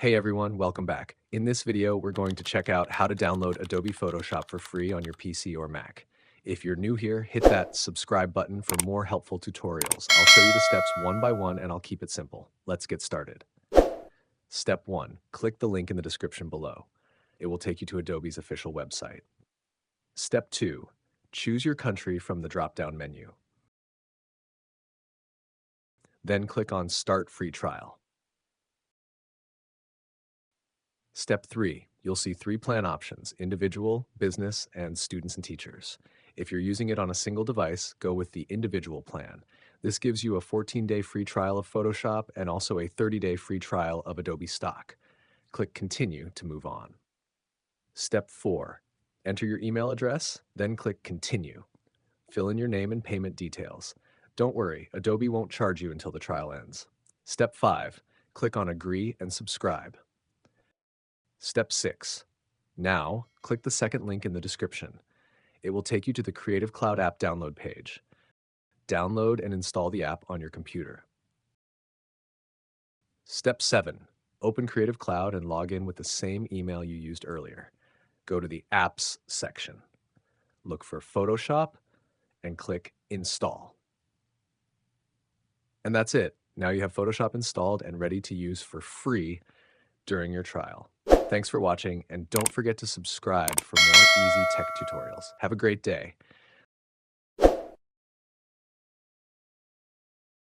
Hey everyone, welcome back. In this video, we're going to check out how to download Adobe Photoshop for free on your PC or Mac. If you're new here, hit that subscribe button for more helpful tutorials. I'll show you the steps one by one and I'll keep it simple. Let's get started. Step 1. Click the link in the description below. It will take you to Adobe's official website. Step 2. Choose your country from the drop-down menu. Then click on Start Free Trial. Step 3. You'll see 3 plan options: individual, business, and students and teachers. If you're using it on a single device, go with the individual plan. This gives you a 14-day free trial of Photoshop and also a 30-day free trial of Adobe Stock. Click Continue to move on. Step 4. Enter your email address, then click Continue. Fill in your name and payment details. Don't worry, Adobe won't charge you until the trial ends. Step 5. Click on Agree and Subscribe. Step 6. Now, click the second link in the description. It will take you to the Creative Cloud app download page. Download and install the app on your computer. Step 7. Open Creative Cloud and log in with the same email you used earlier. Go to the Apps section. Look for Photoshop and click Install. And that's it. Now you have Photoshop installed and ready to use for free during your trial. Thanks for watching, and don't forget to subscribe for more easy tech tutorials. Have a great day.